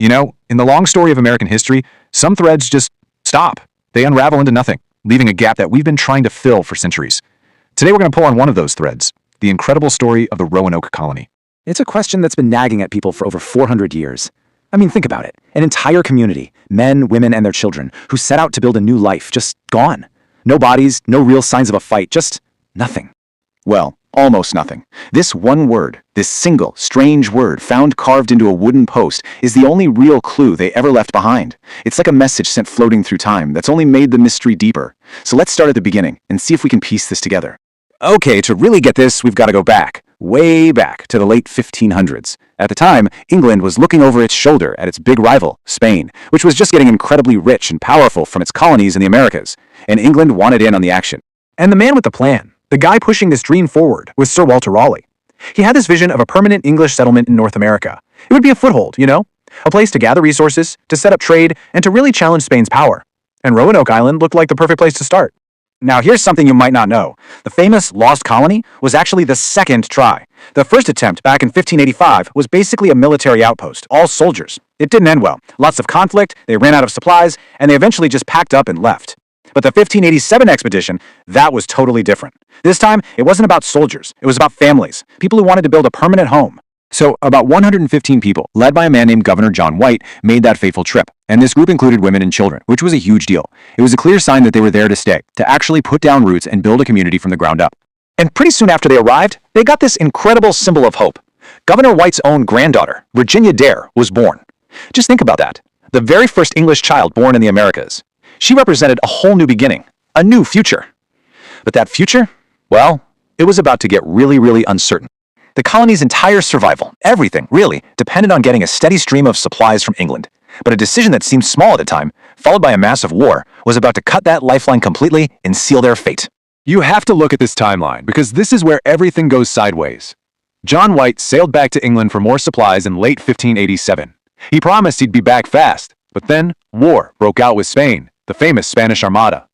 You know, in the long story of American history, some threads just stop. They unravel into nothing, leaving a gap that we've been trying to fill for centuries. Today we're going to pull on one of those threads, the incredible story of the Roanoke colony. It's a question that's been nagging at people for over 400 years. I mean, think about it. An entire community, men, women, and their children, who set out to build a new life, just gone. No bodies, no real signs of a fight, just nothing. Well, almost nothing. This one word, this single, strange word found carved into a wooden post, is the only real clue they ever left behind. It's like a message sent floating through time that's only made the mystery deeper. So let's start at the beginning and see if we can piece this together. Okay, to really get this, we've got to go back, way back to the late 1500s. At the time, England was looking over its shoulder at its big rival, Spain, which was just getting incredibly rich and powerful from its colonies in the Americas, and England wanted in on the action. And the man with the plan, the guy pushing this dream forward, was Sir Walter Raleigh. He had this vision of a permanent English settlement in North America. It would be a foothold, you know? A place to gather resources, to set up trade, and to really challenge Spain's power. And Roanoke Island looked like the perfect place to start. Now, here's something you might not know. The famous Lost Colony was actually the second try. The first attempt, back in 1585, was basically a military outpost, all soldiers. It didn't end well. Lots of conflict, they ran out of supplies, and they eventually just packed up and left. But the 1587 expedition, that was totally different. This time, it wasn't about soldiers. It was about families, people who wanted to build a permanent home. So, about 115 people, led by a man named Governor John White, made that fateful trip. And this group included women and children, which was a huge deal. It was a clear sign that they were there to stay, to actually put down roots and build a community from the ground up. And pretty soon after they arrived, they got this incredible symbol of hope. Governor White's own granddaughter, Virginia Dare, was born. Just think about that. The very first English child born in the Americas. She represented a whole new beginning, a new future. But that future, well, it was about to get really, really uncertain. The colony's entire survival, everything, really, depended on getting a steady stream of supplies from England. But a decision that seemed small at the time, followed by a massive war, was about to cut that lifeline completely and seal their fate. You have to look at this timeline, because this is where everything goes sideways. John White sailed back to England for more supplies in late 1587. He promised he'd be back fast, but then war broke out with Spain, the famous Spanish Armada.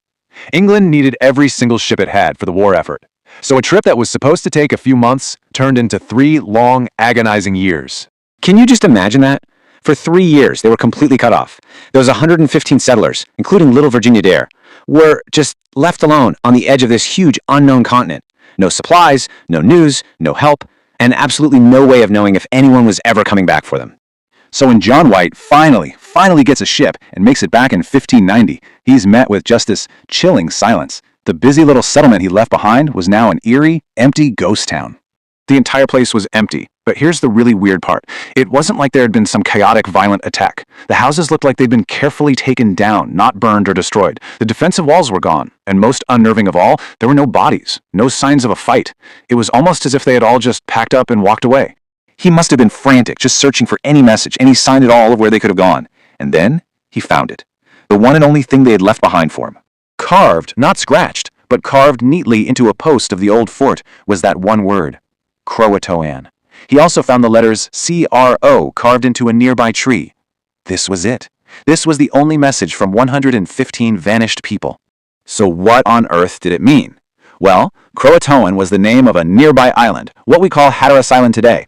England needed every single ship it had for the war effort. So a trip that was supposed to take a few months turned into 3 long, agonizing years. Can you just imagine that? For 3 years, they were completely cut off. Those 115 settlers, including little Virginia Dare, were just left alone on the edge of this huge unknown continent. No supplies, no news, no help, and absolutely no way of knowing if anyone was ever coming back for them. So when John White finally gets a ship and makes it back in 1590, he's met with just this chilling silence. The busy little settlement he left behind was now an eerie, empty ghost town. The entire place was empty, but here's the really weird part. It wasn't like there had been some chaotic, violent attack. The houses looked like they'd been carefully taken down, not burned or destroyed. The defensive walls were gone, and most unnerving of all, there were no bodies, no signs of a fight. It was almost as if they had all just packed up and walked away. He must have been frantic, just searching for any message, any sign at all of where they could have gone. And then he found it. The one and only thing they had left behind for him. Carved, not scratched, but carved neatly into a post of the old fort was that one word, Croatoan. He also found the letters C-R-O carved into a nearby tree. This was it. This was the only message from 115 vanished people. So what on earth did it mean? Well, Croatoan was the name of a nearby island, what we call Hatteras Island today.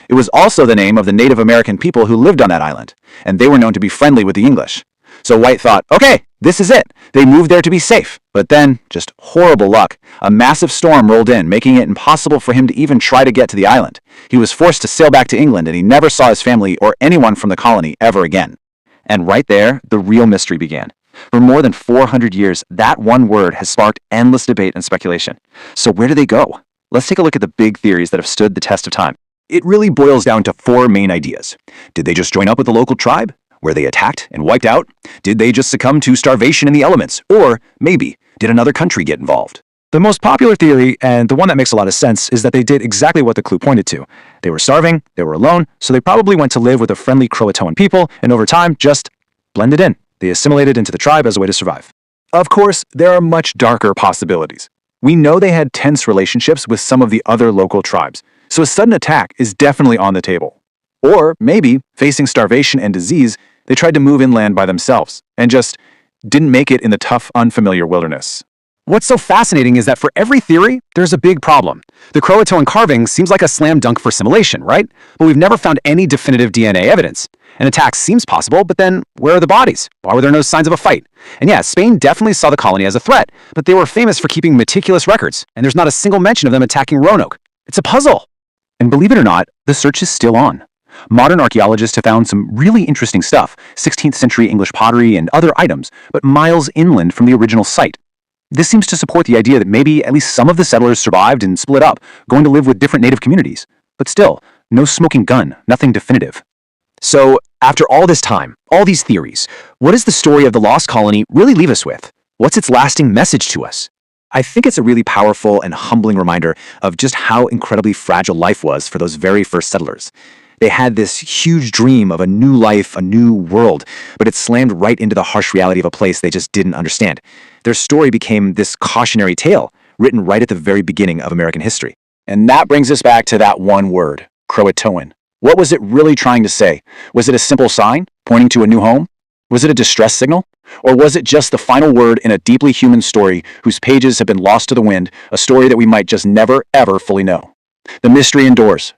It was also the name of the Native American people who lived on that island, and they were known to be friendly with the English. So White thought, okay, this is it. They moved there to be safe. But then, just horrible luck, a massive storm rolled in, making it impossible for him to even try to get to the island. He was forced to sail back to England, and he never saw his family or anyone from the colony ever again. And right there, the real mystery began. For more than 400 years, that one word has sparked endless debate and speculation. So where do they go? Let's take a look at the big theories that have stood the test of time. It really boils down to 4 main ideas. Did they just join up with the local tribe? Were they attacked and wiped out? Did they just succumb to starvation in the elements? Or, maybe, did another country get involved? The most popular theory, and the one that makes a lot of sense, is that they did exactly what the clue pointed to. They were starving, they were alone, so they probably went to live with the friendly Croatoan people, and over time, just blended in. They assimilated into the tribe as a way to survive. Of course, there are much darker possibilities. We know they had tense relationships with some of the other local tribes, so a sudden attack is definitely on the table. Or maybe, facing starvation and disease, they tried to move inland by themselves, and just didn't make it in the tough, unfamiliar wilderness. What's so fascinating is that for every theory, there's a big problem. The Croatoan carving seems like a slam dunk for assimilation, right? But we've never found any definitive DNA evidence. An attack seems possible, but then where are the bodies? Why were there no signs of a fight? And yeah, Spain definitely saw the colony as a threat, but they were famous for keeping meticulous records, and there's not a single mention of them attacking Roanoke. It's a puzzle. And believe it or not, the search is still on. Modern archaeologists have found some really interesting stuff, 16th century English pottery and other items, but miles inland from the original site. This seems to support the idea that maybe at least some of the settlers survived and split up, going to live with different native communities. But still, no smoking gun, nothing definitive. So, after all this time, all these theories, what does the story of the lost colony really leave us with? What's its lasting message to us? I think it's a really powerful and humbling reminder of just how incredibly fragile life was for those very first settlers. They had this huge dream of a new life, a new world, but it slammed right into the harsh reality of a place they just didn't understand. Their story became this cautionary tale, written right at the very beginning of American history. And that brings us back to that one word, Croatoan. What was it really trying to say? Was it a simple sign, pointing to a new home? Was it a distress signal? Or was it just the final word in a deeply human story whose pages have been lost to the wind, a story that we might just never, ever fully know? The mystery endures,